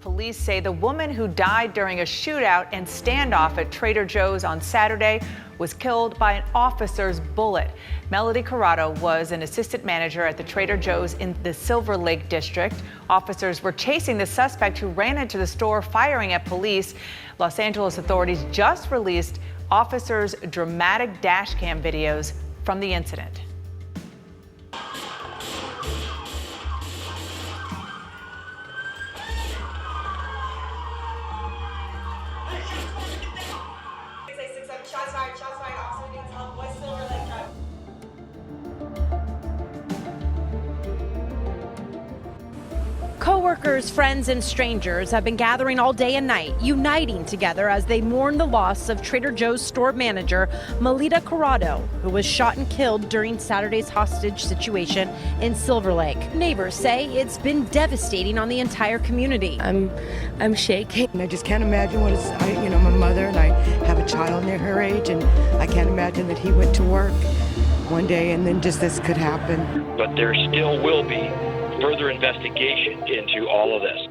Police say the woman who died during a shootout and standoff at Trader Joe's on Saturday was killed by an officer's bullet. Mely Corado was an assistant manager at the Trader Joe's in the Silver Lake district. Officers were chasing the suspect who ran into the store firing at police. Los Angeles authorities just released officers' dramatic dash cam videos from the incident. Co-workers, friends, and strangers have been gathering all day and night, uniting together as they mourn the loss of Trader Joe's store manager, Mely Corado, who was shot and killed during Saturday's hostage situation in Silver Lake. Neighbors say it's been devastating on the entire community. I'm shaking. I just can't imagine what it's, my mother and I have a child near her age, and I can't imagine that he went to work one day and then just this could happen. But there still will be further investigation into all of this.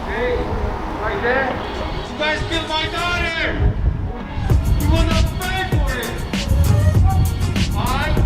Hey, right there. You guys killed my daughter. You will not pay for it. Why?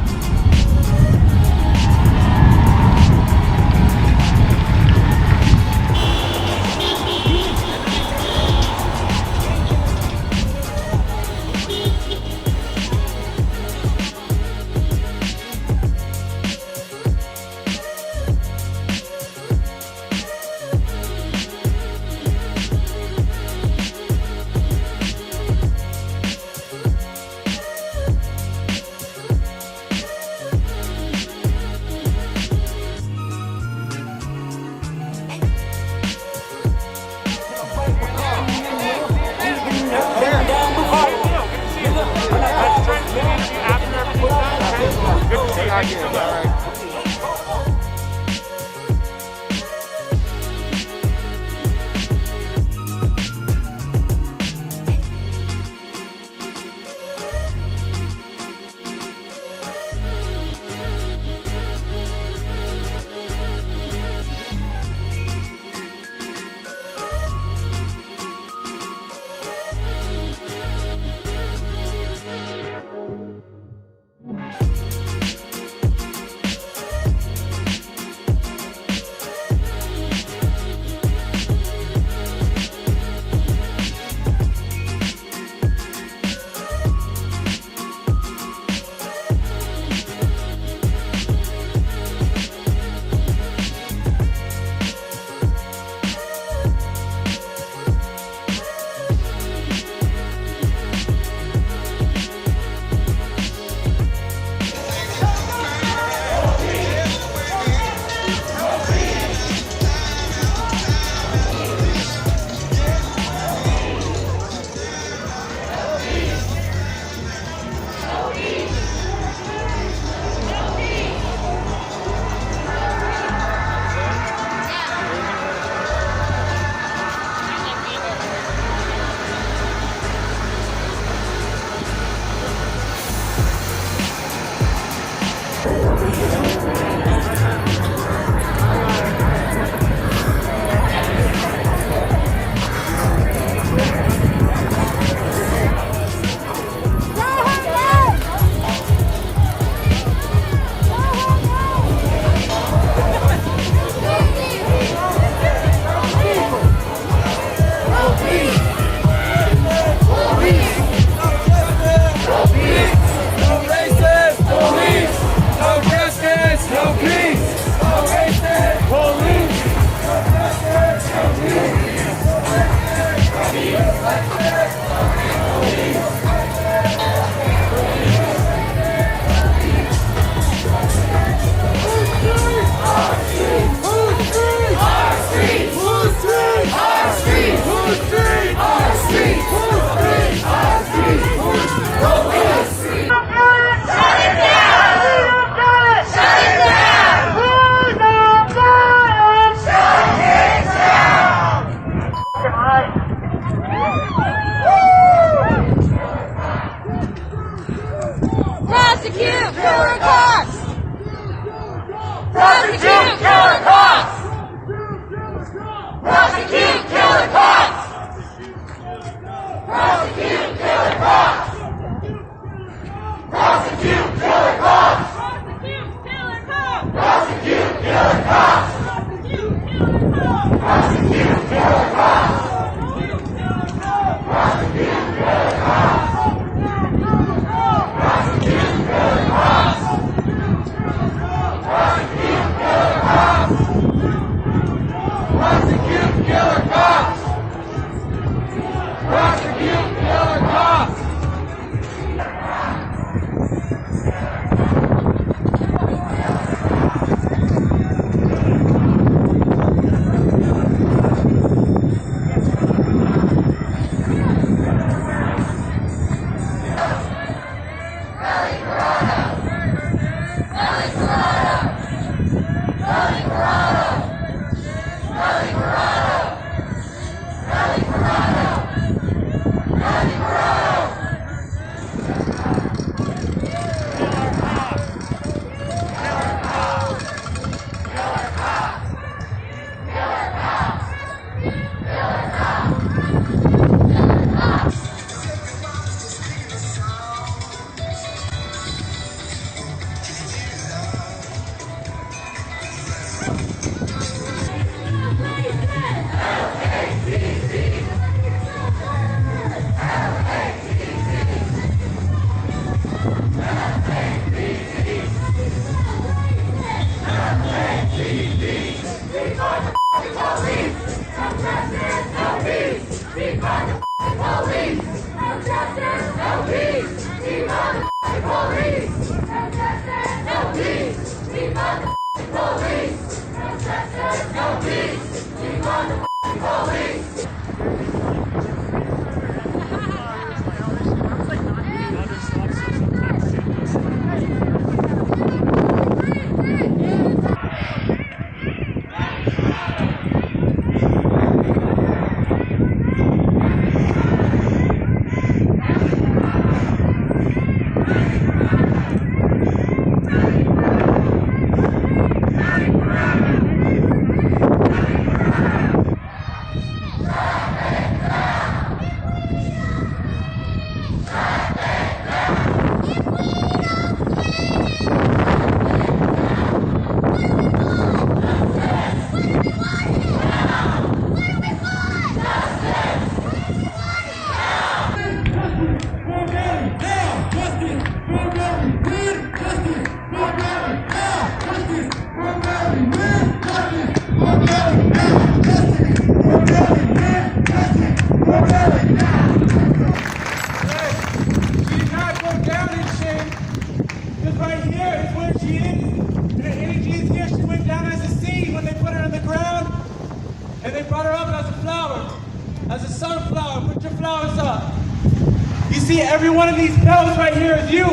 Every one of these petals right here is you.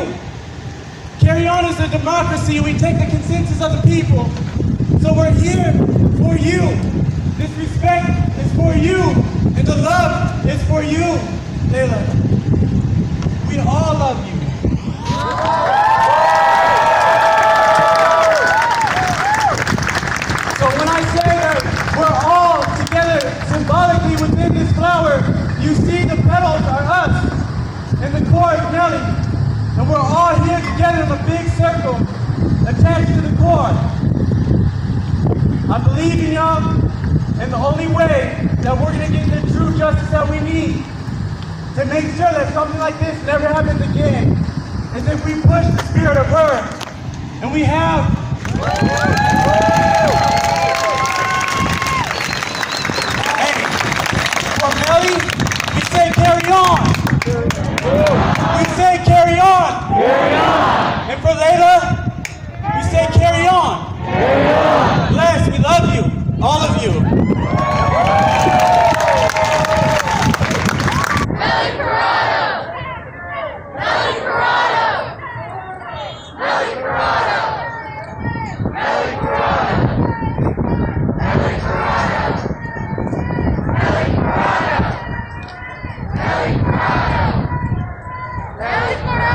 Carry on as a democracy. We take the consensus of the people. So we're here for you. This respect is for you. And the love is for you, Layla. We all love you. So when I say that we're all together symbolically within this flower, you see the petals are us. And the core is Mely. And we're all here together in a big circle attached to the core. I believe in y'all, and the only way that we're going to get the true justice that we need to make sure that something like this never happens again is if we push the spirit of her. And we have. Hey, for Mely, we say carry on. We say carry on. Carry on. And for Layla, we say carry on. Carry on. Bless, we love you, all of you. Mely Corado! Mely Corado! Mely Corado! Mely Corado! Mely Corado! Mely Corado! Mely Corado! Mely Corado!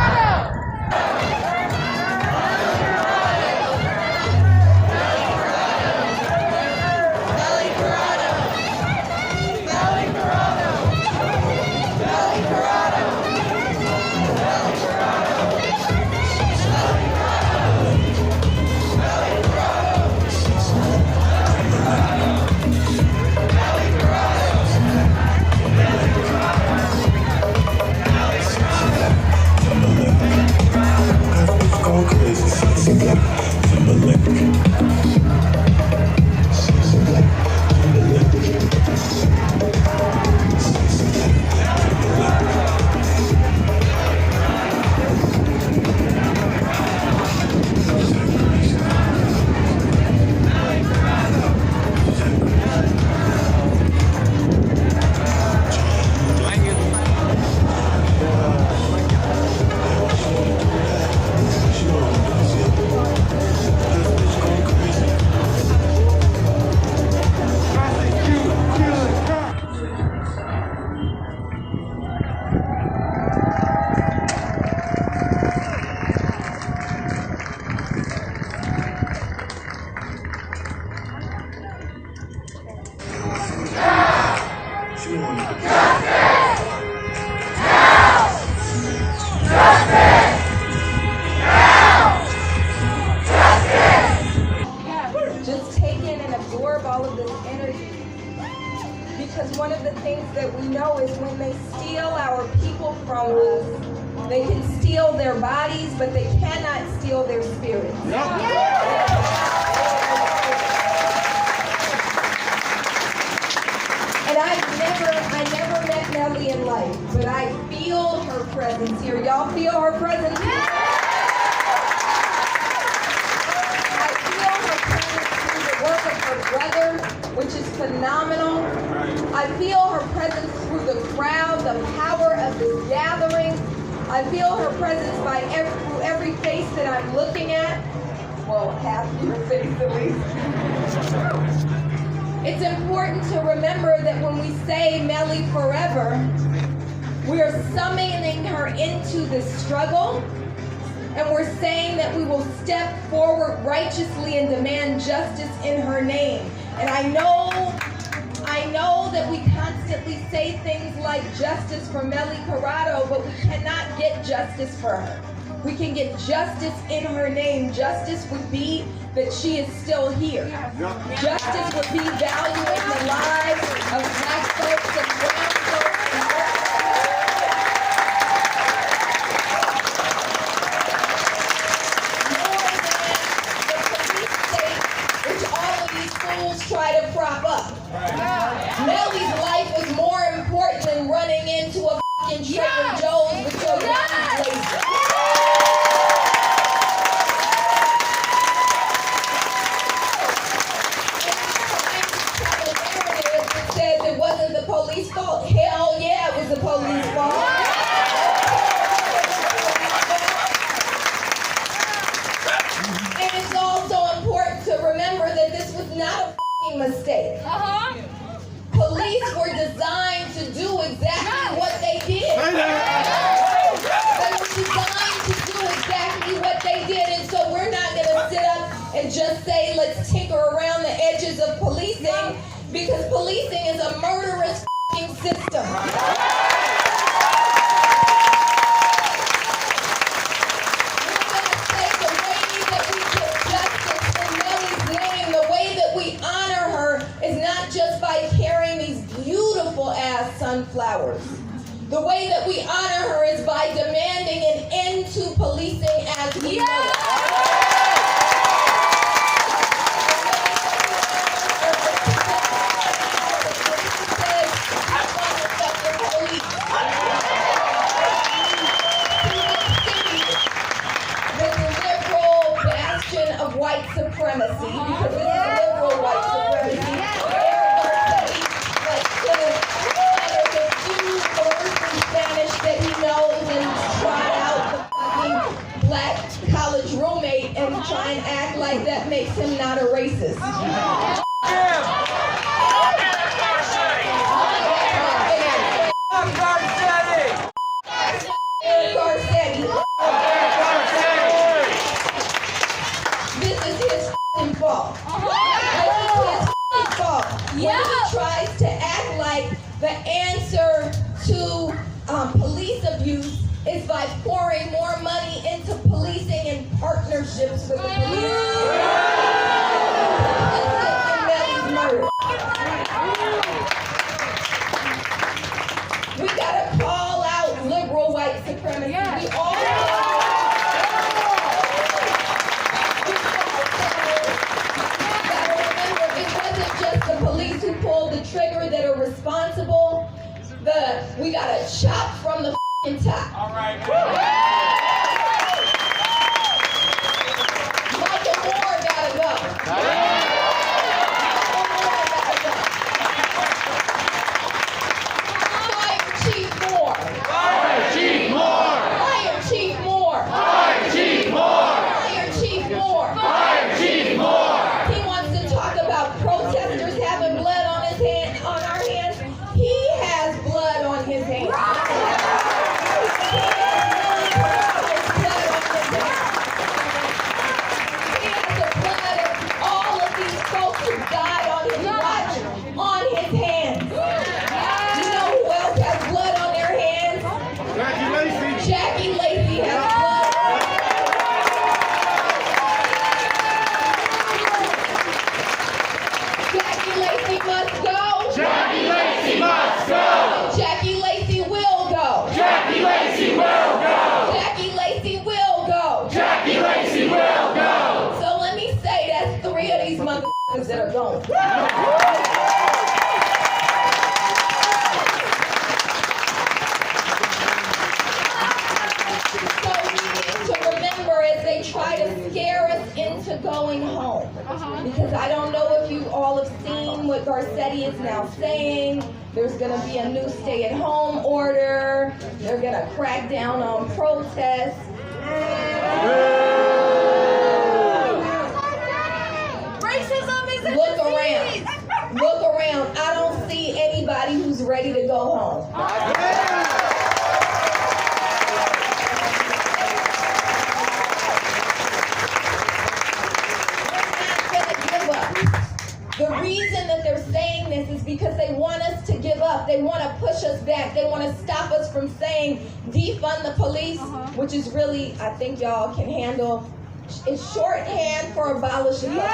Just take in and absorb all of this energy. Because one of the things that we know is when they steal our people from us, they can steal their bodies, but they cannot steal their spirits. never met Mely in life, but I feel her presence here. Y'all feel her presence here? I feel her presence through the work of her brother, which is phenomenal. I feel her presence through the crowd, the power of this gathering. I feel her presence through every face that I'm looking at. Well, half your face at least. It's important to remember that when we say Mely forever, we are summoning her into this struggle, and we're saying that we will step forward righteously and demand justice in her name. And I know that we constantly say things like justice for Mely Corado, but we cannot get justice for her. We can get justice in her name. Justice would be that she is still here. Justice would be valuing the lives of black folks and brown folks and more than the police state, which all of these fools try to prop up. Mely's life was more important than running into a fucking Trader Joe's with your guns blazing. It wasn't the police fault. Hell yeah, it was the police fault. And it's also important to remember that this was not a f***ing mistake. Police were designed to do exactly what they did. They were designed to do exactly what they did, and so we're not going to sit up and just say, let's tinker around the edges of policing, because policing is a murderous f***ing system. We're going to say the way that we get justice in Mely's name, the way that we honor her, is not just by carrying these beautiful ass sunflowers. The way that we honor her is by demanding an end to policing as we know it. White supremacy, because this is liberal white supremacy. Like to utter the few words in Spanish that he knows and trot out the fucking black college roommate and try and act like that makes him not a racist. Fault. It's his fault. When he tries to act like the answer to police abuse is by pouring more money into policing and partnerships with the police. And Mely's murder. We gotta call out liberal white supremacy. We all trigger that are responsible. We gotta chop from the f***ing top. All right. Michael Moore gotta go. Fire Chief Moore. Fire Chief Moore. Fire Chief Moore. Fire Chief Moore. Fire Chief Moore. Fire Chief Moore. He wants to talk about protesters having blood on our hands. He has blood on his hands. He has the blood of all of these folks who died on his watch on his hands. You know who else has blood on their hands? Jackie Lacey. Jackie Lacey has blood. Jackie Lacey must go. Jackie Lacey must go. Jackie Lacey will go. Jackie Lacey will go. Jackie Lacey will go. Jackie Lacey will go. So let me say that's 3 of these motherfuckers that are going. everybody is now saying there's going to be a new stay-at-home order. They're going to crack down on protests. Racism is a Look disease. around. Look around. I don't see anybody who's ready to go home. The reason that they're saying this is because they want us to give up. They want to push us back. They want to stop us from saying defund the police, which is really, I think y'all can handle. It's shorthand for abolish the police.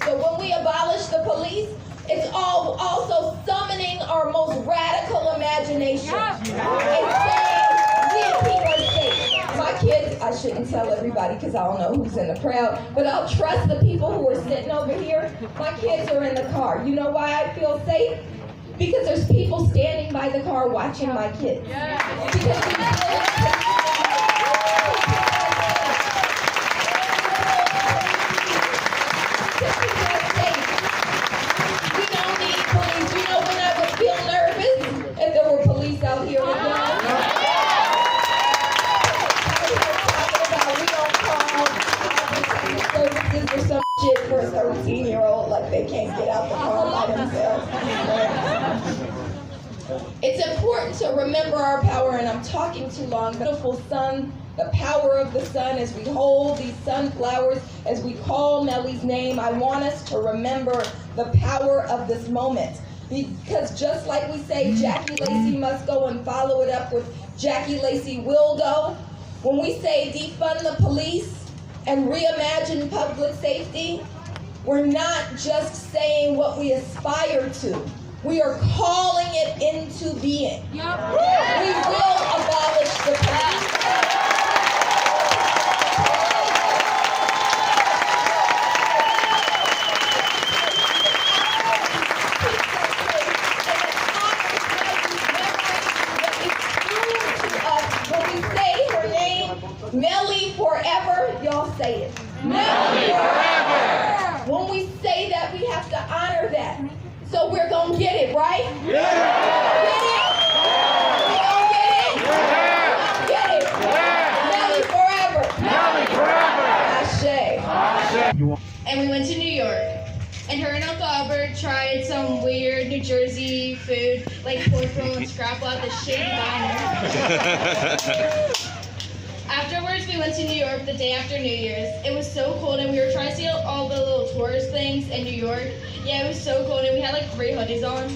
So when we abolish the police, it's all also summoning our most radical imagination and saying, we keep us safe. My kids, I shouldn't tell everybody because I don't know who's in the crowd, but I'll trust the people who are sitting over here. My kids are in the car. You know why I feel safe? Because there's people standing by the car watching my kids. Because out here with y'all. We don't call services or some shit for a 13-year-old like they can't get out the car by themselves. It's important to remember our power, and I'm talking too long. Beautiful sun, the power of the sun as we hold these sunflowers, as we call Mely's name. I want us to remember the power of this moment. Because just like we say Jackie Lacey must go and follow it up with Jackie Lacey will go, when we say defund the police and reimagine public safety, we're not just saying what we aspire to. We are calling it into being. We will abolish the police. Mely forever, y'all say it. Mely forever. When we say that, we have to honor that. So we're gonna get it, right? Yeah. Get it? We gonna get it? Yeah. Get it? Yeah. Mely forever. Mely forever. Ashe. And we went to New York. And her and Uncle Albert tried some weird New Jersey food, like pork roll and scrapple at the shitty diner. Afterwards, we went to New York the day after New Year's. It was so cold, and we were trying to see all the little tourist things in New York. Yeah, it was so cold, and we had like 3 hoodies on.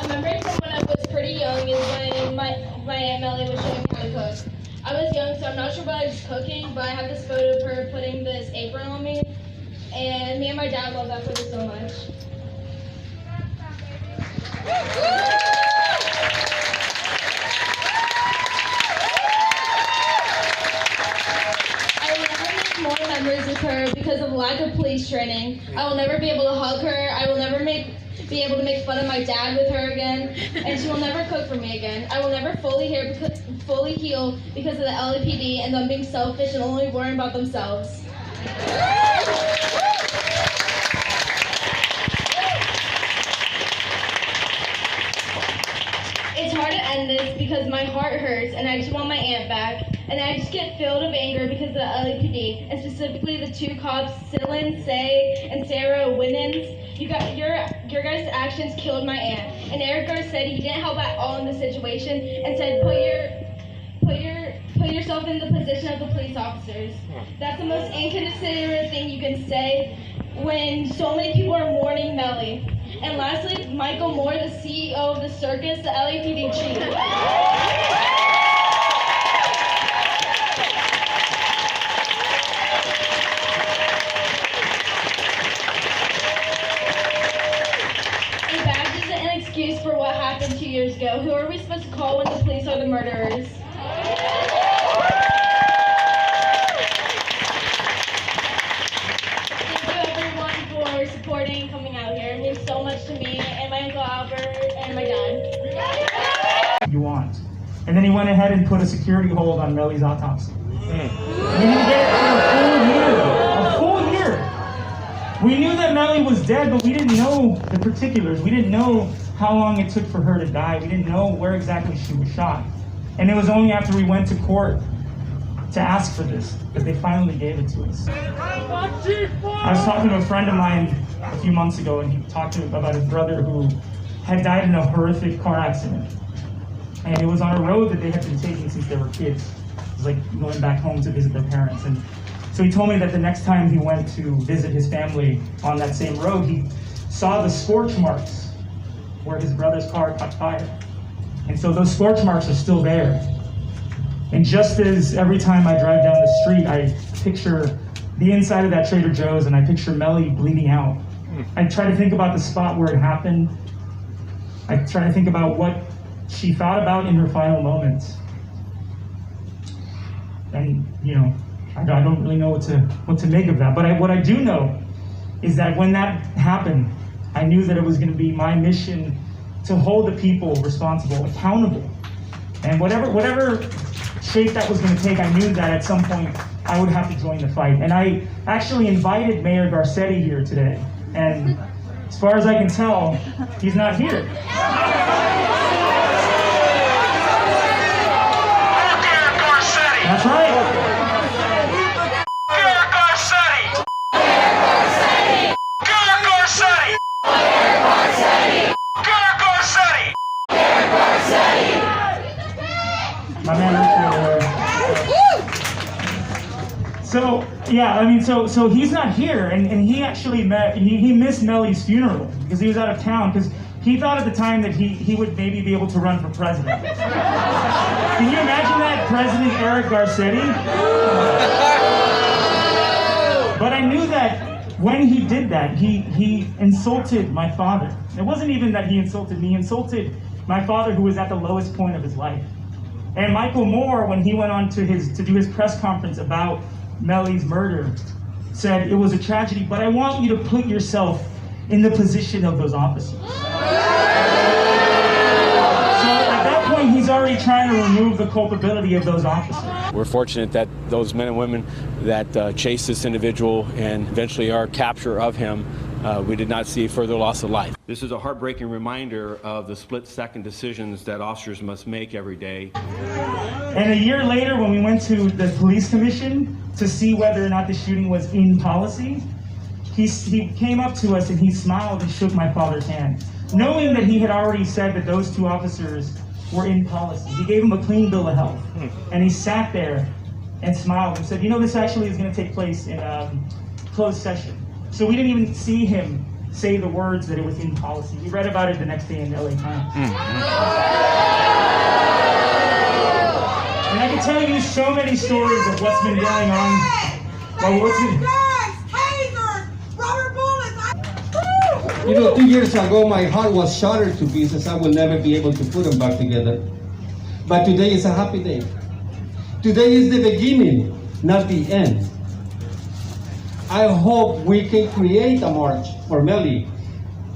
A memory from when I was pretty young is when my Aunt Mely was showing me how to cook. I was young, so I'm not sure what I was cooking, but I have this photo of her putting this apron on me, and me and my dad love that photo so much. More memories with her because of lack of police training. I will never be able to hug her. I will never be able to make fun of my dad with her again, and she will never cook for me again. I will never fully heal because of the LAPD and them being selfish and only worrying about themselves. It's hard to end this because my heart hurts and I just want my aunt back. And I just get filled with anger because of the LAPD, and specifically the 2 cops, Cylin Say and Sarah Winans. Your guys' actions killed my aunt. And Eric Garr said he didn't help at all in the situation and said put yourself in the position of the police officers. That's the most inconsiderate thing you can say when so many people are mourning Mely. And lastly, Michael Moore, the CEO of the circus, the LAPD chief. For what happened 2 years ago. Who are we supposed to call when the police are the murderers? Thank you everyone for supporting and coming out here. It means so much to me and my Uncle Albert and my dad. you want. And then he went ahead and put a security hold on Mely's autopsy. We didn't get it for a full year. We knew that Mely was dead, but we didn't know the particulars. We didn't know how long it took for her to die. We didn't know where exactly she was shot. And it was only after we went to court to ask for this that they finally gave it to us. I was talking to a friend of mine a few months ago, and he talked to me about his brother who had died in a horrific car accident. And it was on a road that they had been taking since they were kids. It was like going back home to visit their parents. And so he told me that the next time he went to visit his family on that same road, he saw the scorch marks where his brother's car caught fire. And so those scorch marks are still there. And just as every time I drive down the street, I picture the inside of that Trader Joe's and I picture Mely bleeding out. I try to think about the spot where it happened. I try to think about what she thought about in her final moments. And, you know, I don't really know what to make of that. But what I do know is that when that happened, I knew that it was going to be my mission to hold the people responsible, accountable. And whatever shape that was going to take, I knew that at some point I would have to join the fight. And I actually invited Mayor Garcetti here today. And as far as I can tell, he's not here. That's right. My man, so yeah, I mean, so he's not here, and he actually he missed Mely's funeral because he was out of town because he thought at the time that he would maybe be able to run for president. Can you imagine that, President Eric Garcetti? But I knew that when he did that, he insulted my father. It wasn't even that he insulted me; he insulted my father, who was at the lowest point of his life. And Michael Moore, when he went on to do his press conference about Mely's murder, said it was a tragedy, but I want you to put yourself in the position of those officers. So at that point, he's already trying to remove the culpability of those officers. We're fortunate that those men and women that chased this individual and eventually our capture of him, we did not see further loss of life. This is a heartbreaking reminder of the split-second decisions that officers must make every day. And a year later, when we went to the police commission to see whether or not the shooting was in policy, he came up to us and he smiled and shook my father's hand, knowing that he had already said that those two officers were in policy. He gave him a clean bill of health. And he sat there and smiled and said, you know, this actually is going to take place in closed session. So we didn't even see him say the words that it was in policy. We read about it the next day in LA Times. And I can tell you so many stories of what's been going on. You know, 2 years ago, my heart was shattered to pieces. I will never be able to put them back together. But today is a happy day. Today is the beginning, not the end. I hope we can create a march for Mely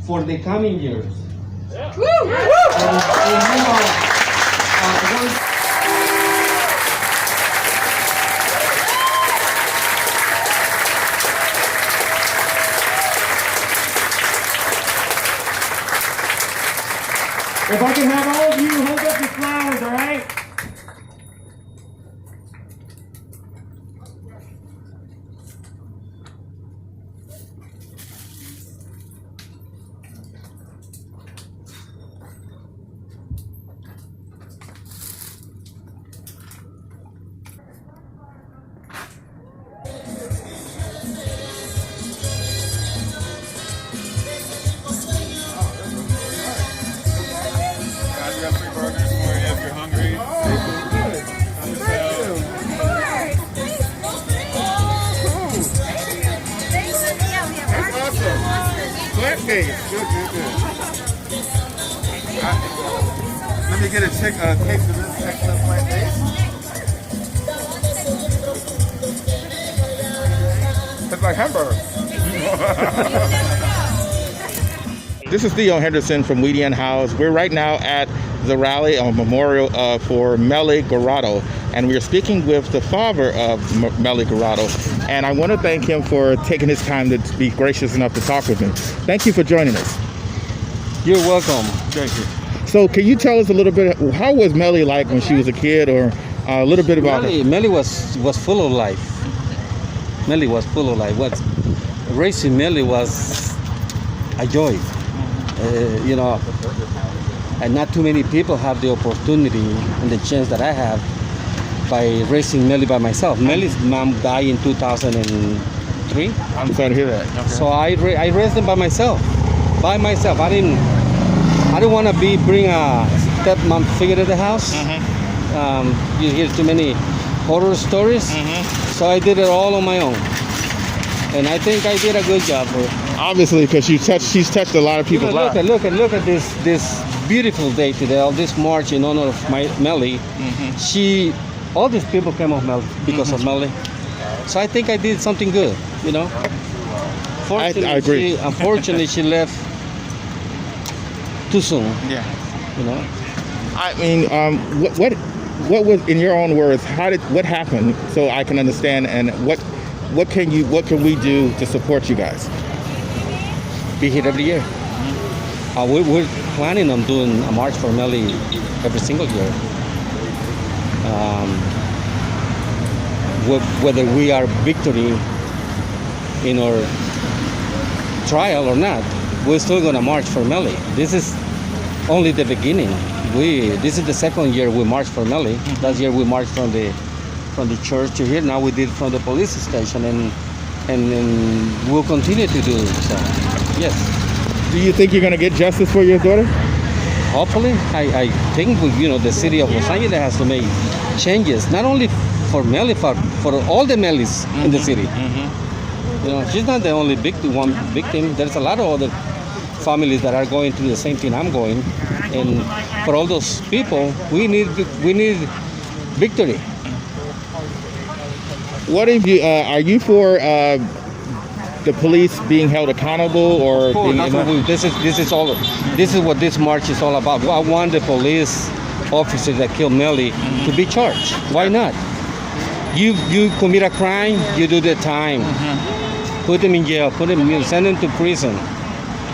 for the coming years. Yeah. If I can have all of you hold up your flowers, all right? Good. Let me get a taste of this excellent plant taste. It's like hamburger. This is Theo Henderson from Weedian House. We're right now at the rally or memorial for Mely Corado, and we are speaking with the father of Mely Corado, and I want to thank him for taking his time to be gracious enough to talk with me. Thank you for joining us. You're welcome. Thank you. So can you tell us a little bit, how was Mely like when she was a kid, or a little bit about her? Mely was full of life. Mely was full of life. Raising Mely was a joy. And not too many people have the opportunity and the chance that I have by raising Mely by myself. Mely's mom died in 2003. I'm sorry to hear that. Okay. So I raised them by myself. I didn't want to bring a stepmom figure to the house. You hear too many horror stories. So I did it all on my own. And I think I did a good job for her. Obviously, because she's touched a lot of people's lives. Look at this beautiful day today, all this march in honor of Mely. All these people came of Mely because of Mely. So I think I did something good, Fortunately, I agree. Unfortunately, she left too soon. Yeah. I mean, what was, in your own words, what happened, so I can understand, and what can we do to support you guys? Be here every year. We're planning on doing a march for Mely every single year. Whether we are victory in our trial or not, we're still going to march for Mely. This is only the beginning. This is the second year we marched for Mely. Last year we marched from the church to here. Now we did from the police station, and we'll continue to do so. Yes. Do you think you're going to get justice for your daughter? Hopefully. I think the city of Los Angeles has to make changes, not only for Mely, for all the Melys in the city. She's not the only victim. There's a lot of other families that are going through the same thing I'm going, and for all those people, we need victory. What if you are you for the police being held accountable, or this is what this march is all about. I want the police officers that killed Mely to be charged. Why not? You commit a crime, you do the time. Put them in jail, send them to prison,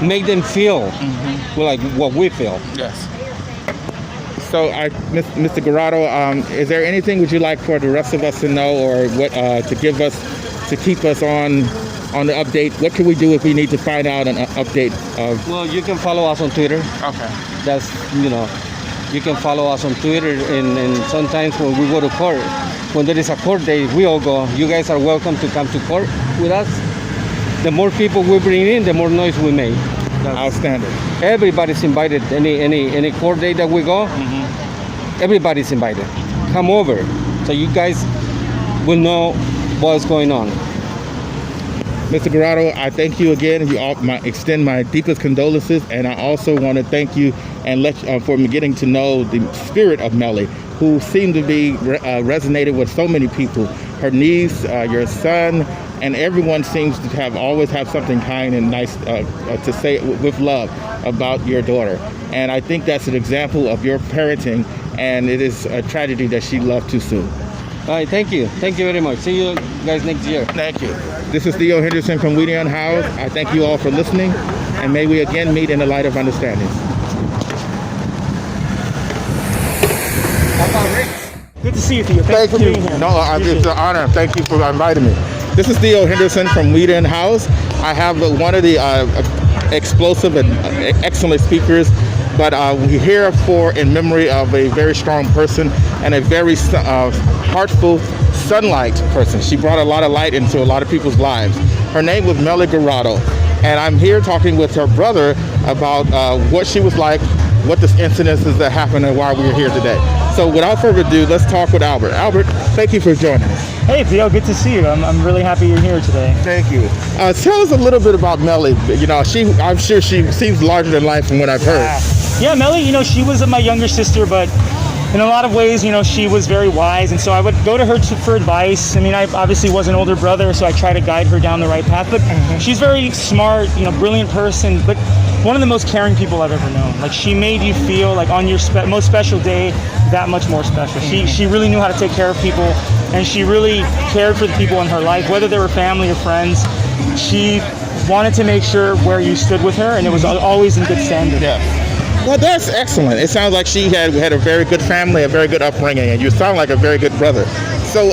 make them feel like what we feel. Yes. So, Mr. Corado, is there anything would you like for the rest of us to know, or what to give us, to keep us on the update? What can we do if we need to find out an update of? Well, you can follow us on Twitter. Okay. That's you can follow us on Twitter, and sometimes when we go to court, when there is a court day, we all go. You guys are welcome to come to court with us. The more people we bring in, the more noise we make. Outstanding. Everybody's invited. Any court day that we go, everybody's invited. Come over, so you guys will know what's going on. Mr. Corado, I thank you again. Extend my deepest condolences, and I also want to thank you and for me getting to know the spirit of Mely, who seemed to be resonated with so many people. Her niece, your son, and everyone seems to always have something kind and nice to say with love about your daughter. And I think that's an example of your parenting, and it is a tragedy that she left too soon. All right, thank you. Thank you very much. See you guys next year. Thank you. This is Theo Henderson from Weedian House. I thank you all for listening, and may we again meet in the light of understanding. Good to see you, Theo. Thanks for being here. No, it's an honor. Thank you for inviting me. This is Theo Henderson from Weedian House. I have one of the explosive and excellent speakers, but we're here in memory of a very strong person and a very heartful sunlight person. She brought a lot of light into a lot of people's lives. Her name was Mely Corado, and I'm here talking with her brother about what she was like, what the incidences that happened, and why we're here today. So without further ado, let's talk with Albert. Albert, thank you for joining us. Hey Theo, good to see you. I'm really happy you're here today. Thank you. Tell us a little bit about Mely. I'm sure she seems larger than life from what I've heard. Yeah, Mely, she was my younger sister, but in a lot of ways, she was very wise, and so I would go to her for advice. I mean, I obviously was an older brother, so I try to guide her down the right path, but she's very smart, brilliant person, but one of the most caring people I've ever known. Like, she made you feel like on your most special day that much more special. She really knew how to take care of people, and she really cared for the people in her life, whether they were family or friends. She wanted to make sure where you stood with her, and it was always in good standing. Yeah. Well, that's excellent. It sounds like she had a very good family, a very good upbringing, and you sound like a very good brother. So,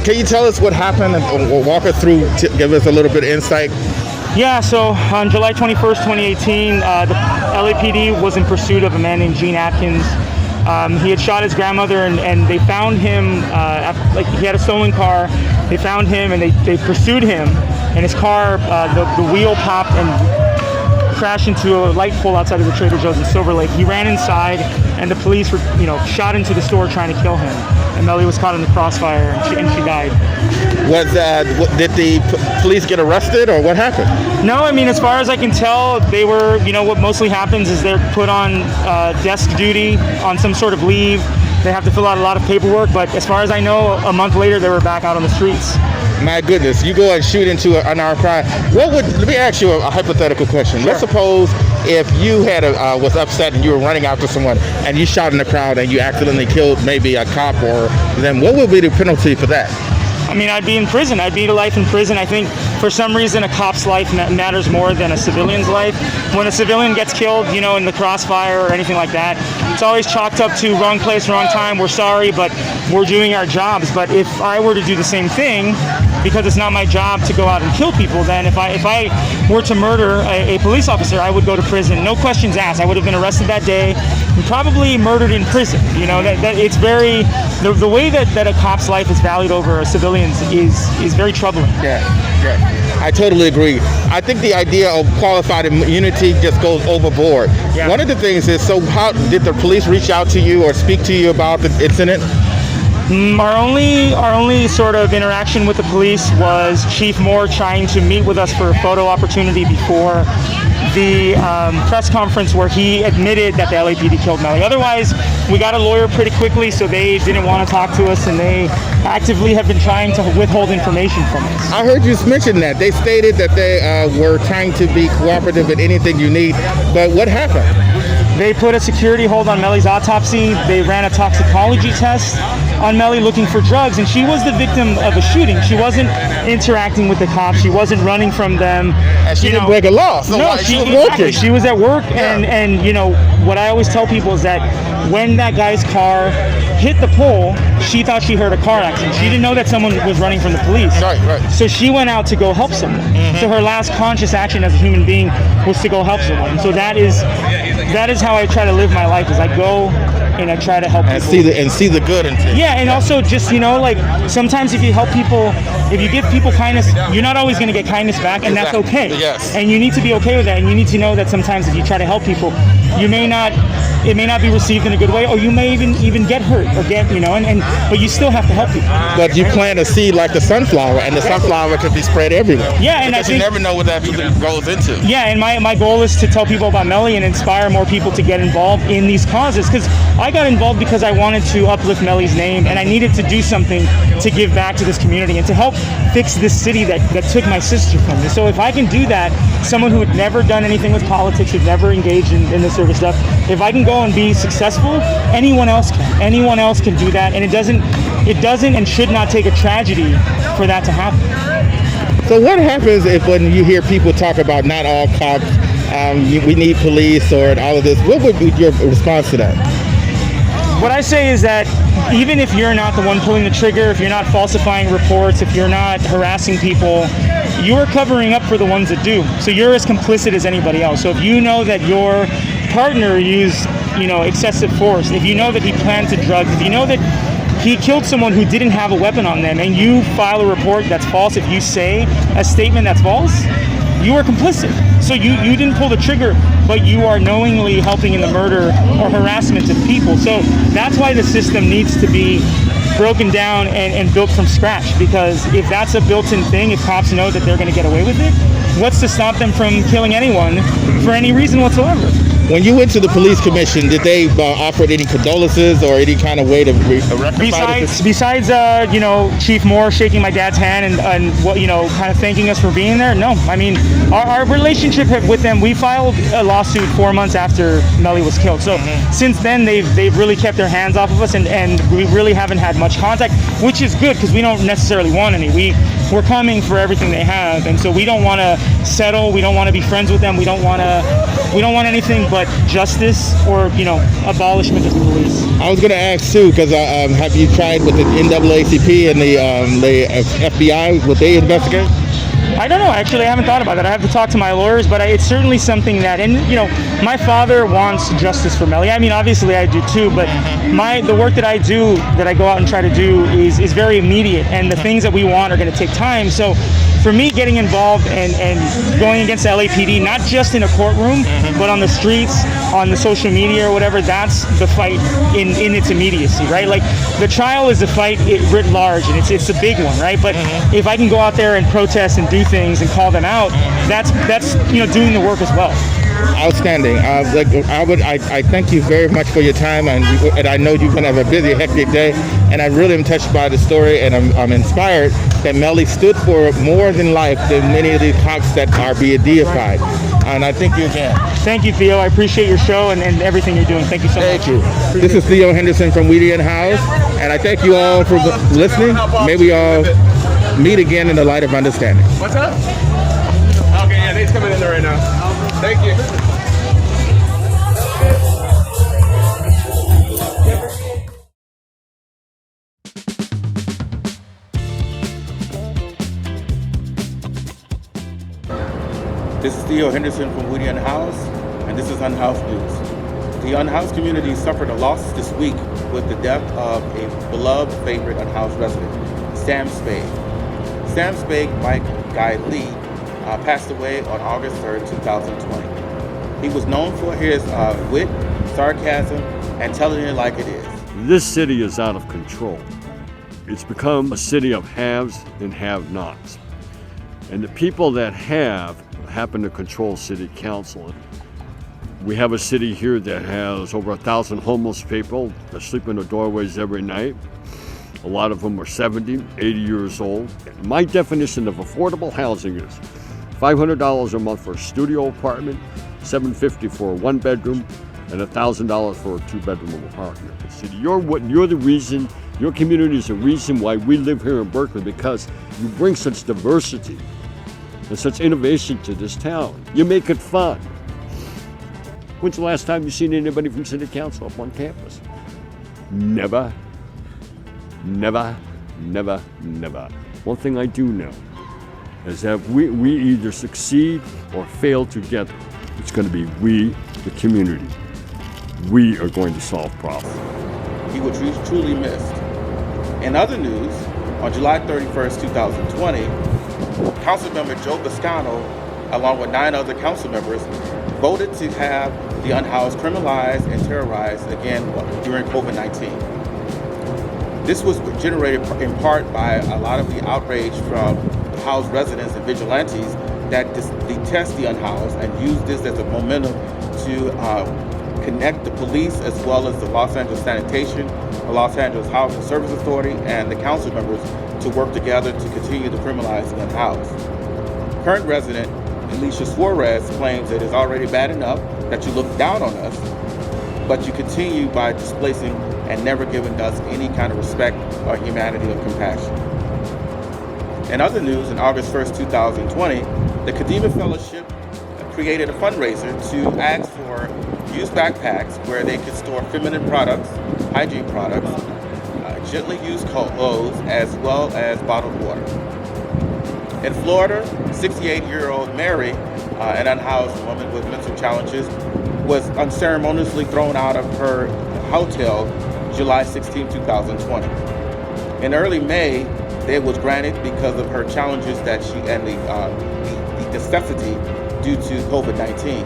can you tell us what happened and walk us through, give us a little bit of insight? Yeah, so on July 21st, 2018, the LAPD was in pursuit of a man named Gene Atkins. He had shot his grandmother, and they found him, like he had a stolen car. They found him, and they pursued him, and his car, the wheel popped and crashed into a light pole outside of the Trader Joe's in Silver Lake. He ran inside, and the police were, shot into the store trying to kill him. And Mely was caught in the crossfire, and she died. Did the police get arrested, or what happened? No, I mean, as far as I can tell, they were, what mostly happens is they're put on desk duty, on some sort of leave. They have to fill out a lot of paperwork, but as far as I know, a month later, they were back out on the streets. My goodness, you go and shoot into an unarmed crime. Let me ask you a hypothetical question. Sure. Let's suppose if you was upset and you were running after someone and you shot in the crowd and you accidentally killed maybe a cop, or then what would be the penalty for that? I mean, I'd be in prison. I'd be to life in prison. I think for some reason a cop's life matters more than a civilian's life. When a civilian gets killed, in the crossfire or anything like that, it's always chalked up to wrong place, wrong time. We're sorry, but we're doing our jobs. But if I were to do the same thing, because it's not my job to go out and kill people, then if I were to murder a police officer, I would go to prison. No questions asked. I would have been arrested that day and probably murdered in prison. That it's very, the way that a cop's life is valued over a civilian's is very troubling. Yeah. I totally agree. I think the idea of qualified immunity just goes overboard. Yeah. One of the things is, so how did the police reach out to you or speak to you about the incident? Our only sort of interaction with the police was Chief Moore trying to meet with us for a photo opportunity before the press conference where he admitted that the LAPD killed Mely. Otherwise, we got a lawyer pretty quickly, so they didn't want to talk to us, and they actively have been trying to withhold information from us. I heard you mention that. They stated that they were trying to be cooperative in anything you need, but what happened? They put a security hold on Mely's autopsy. They ran a toxicology test on Mely looking for drugs, and she was the victim of a shooting. She wasn't interacting with the cops. She wasn't running from them. And she didn't break a law. So no, she was working. She was at work, and what I always tell people is that when that guy's car hit the pole, she thought she heard a car accident. She didn't know that someone was running from the police. Right. So she went out to go help someone. So her last conscious action as a human being was to go help someone. So that is how I try to live my life. Is I go and I try to help and people. see the good in things. Yeah, and also just like sometimes if you help people, if you give people kindness, you're not always going to get kindness back, and that's okay. Yes. And you need to be okay with that, and you need to know that sometimes if you try to help people, it may not be received in a good way, or you may even get hurt or get but you still have to help people. But you plant a seed like the sunflower, and the sunflower can be spread everywhere. Yeah, and I think you never know what that goes into. Yeah, and my goal is to tell people about Mely and inspire more people to get involved in these causes, because I got involved because I wanted to uplift Mely's name, and I needed to do something to give back to this community and to help fix this city that took my sister from me. So if I can do that, someone who had never done anything with politics, who'd never engaged in this sort of stuff, if I can go and be successful, anyone else can. Anyone else can do that, and it doesn't and should not take a tragedy for that to happen. So what happens when you hear people talk about not all cops, we need police, or all of this? What would be your response to that? What I say is that even if you're not the one pulling the trigger, if you're not falsifying reports, if you're not harassing people, you are covering up for the ones that do. So you're as complicit as anybody else. So if you know that your partner used, excessive force, if you know that he planted drugs, if you know that he killed someone who didn't have a weapon on them, and you file a report that's false, if you say a statement that's false, you are complicit. So you didn't pull the trigger, but you are knowingly helping in the murder or harassment of people. So that's why the system needs to be broken down and built from scratch, because if that's a built-in thing, if cops know that they're going to get away with it, what's to stop them from killing anyone for any reason whatsoever? When you went to the police commission, did they offer any condolences or any kind of way to rectify this? Besides, Chief Moore shaking my dad's hand and kind of thanking us for being there. No, I mean, our relationship with them. We filed a lawsuit 4 months after Mely was killed. So since then, they've really kept their hands off of us, and we really haven't had much contact, which is good because we don't necessarily want any. We're coming for everything they have, and so we don't want to settle. We don't want to be friends with them. We don't want anything but justice or abolishment of the police. I was going to ask too, because have you tried with the NAACP and the FBI? Would they investigate? I don't know. Actually, I haven't thought about that. I have to talk to my lawyers, but it's certainly something that, and my father wants justice for Mely. I mean, obviously I do too, but the work that I do, that I go out and try to do, is very immediate, and the things that we want are going to take time. So for me, getting involved and going against the LAPD, not just in a courtroom, but on the streets, on the social media or whatever, that's the fight in its immediacy, right? Like, the trial is a fight writ large, and it's a big one, right? But if I can go out there and protest and do things and call them out, that's doing the work as well. Outstanding. I thank you very much for your time, and I know you're going to have a busy, hectic day, and I really am touched by the story, and I'm inspired that Mely stood for more than life than many of these cops that are being deified. And I thank you again. Thank you, Theo. I appreciate your show and everything you're doing. Thank you so much. Thank you. This is Theo Henderson from Weedy & House, and I thank you all for listening. May we all meet again in the light of understanding. What's up? Okay, yeah, they's coming in there right now. Thank you. This is Theo Henderson from Weedy & House, and this is Unhoused News. The unhoused community suffered a loss this week with the death of a beloved favorite unhoused resident, Sam Spade. Sam Spade, Mike Guy Lee, passed away on August 3rd, 2020. He was known for his wit, sarcasm, and telling it like it is. This city is out of control. It's become a city of haves and have-nots. And the people that happen to control city council. We have a city here that has over 1,000 homeless people that sleep in the doorways every night. A lot of them are 70, 80 years old. My definition of affordable housing is $500 a month for a studio apartment, $750 for a one-bedroom, and $1,000 for a two-bedroom apartment. See, you're the reason, your community is the reason why we live here in Berkeley, because you bring such diversity and such innovation to this town. You make it fun. When's the last time you seen anybody from city council up on campus? Never, never, never, never. One thing I do know is that we either succeed or fail together. It's going to be we, the community. We are going to solve problems. He was truly missed. In other news, on July 31st, 2020, Councilmember Joe Biscano, along with 9 other council members, voted to have the unhoused criminalized and terrorized again during COVID-19. This was generated in part by a lot of the outrage from housed residents and vigilantes that detest the unhoused and use this as a momentum to connect the police as well as the Los Angeles Sanitation, the Los Angeles Housing Service Authority, and the council members to work together to continue to criminalize the unhoused. Current resident Alicia Suarez claims it is already bad enough that you look down on us, but you continue by displacing and never giving us any kind of respect or humanity or compassion. In other news, on August 1st, 2020, the Kadima Fellowship created a fundraiser to ask for used backpacks where they could store feminine products, hygiene products, gently used clothes, as well as bottled water. In Florida, 68-year-old Mary, an unhoused woman with mental challenges, was unceremoniously thrown out of her hotel July 16, 2020. In early May, it was granted because of her challenges that she and the necessity due to COVID-19.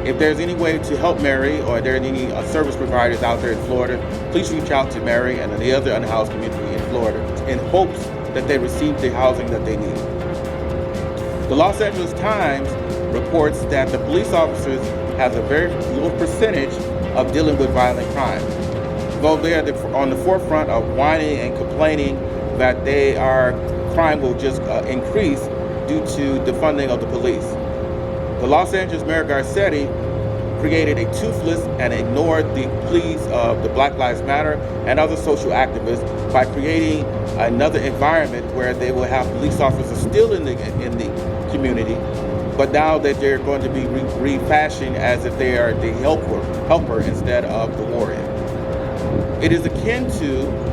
If there's any way to help Mary, or there are any service providers out there in Florida, please reach out to Mary and the other unhoused community in Florida in hopes that they receive the housing that they need. The Los Angeles Times reports that the police officers has a very low percentage of dealing with violent crime. Though they are on the forefront of whining and complaining that crime will just increase due to the funding of the police. The Los Angeles Mayor Garcetti created a toothless and ignored the pleas of the Black Lives Matter and other social activists by creating another environment where they will have police officers still in the community, but now that they're going to be refashioned as if they are the helper instead of the warrior. It is akin to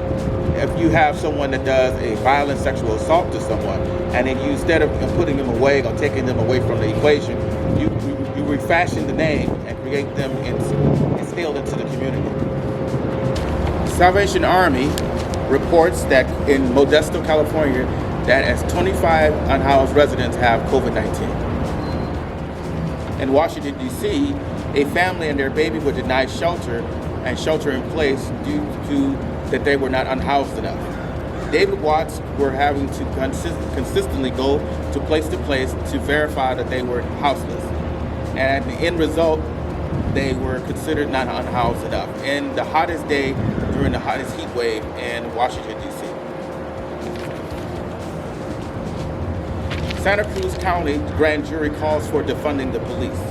if you have someone that does a violent sexual assault to someone, and then you, instead of putting them away or taking them away from the equation, you refashion the name and create them instilled into the community. Salvation Army reports that in Modesto, California, that as 25 unhoused residents have COVID-19. In Washington, D.C., a family and their baby were denied shelter and shelter in place due to that they were not unhoused enough. David Watts were having to consistently go to place to verify that they were houseless. And the end result, they were considered not unhoused enough. In the hottest day during the hottest heat wave in Washington, D.C. Santa Cruz County grand jury calls for defunding the police.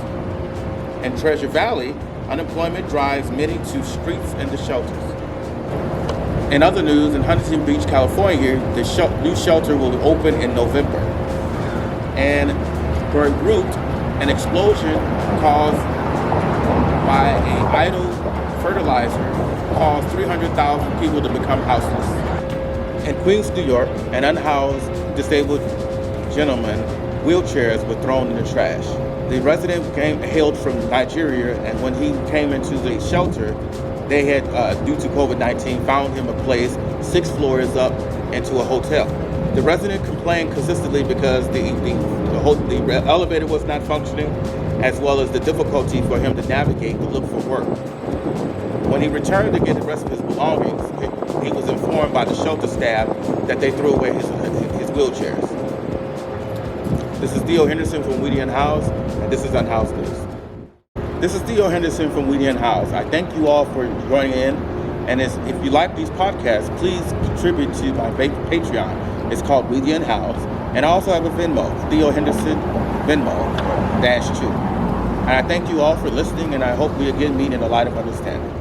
In Treasure Valley, unemployment drives many to streets and to shelters. In other news, in Huntington Beach, California, the new shelter will open in November. And for Beirut, an explosion caused by an idle fertilizer caused 300,000 people to become houseless. In Queens, New York, an unhoused disabled gentleman, wheelchairs were thrown in the trash. The resident hailed from Nigeria, and when he came into the shelter, they had, due to COVID-19, found him a place 6 floors up into a hotel. The resident complained consistently because the elevator was not functioning, as well as the difficulty for him to navigate to look for work. When he returned to get the rest of his belongings, he was informed by the shelter staff that they threw away his wheelchairs. This is Theo Henderson from Weedy & House, and this is Unhoused News. This is Theo Henderson from Weedy & House. I thank you all for joining in, and if you like these podcasts, please contribute to my Patreon. It's called Weedy & House, and I also have a Venmo, Theo Henderson Venmo -2. And I thank you all for listening, and I hope we again meet in the light of understanding.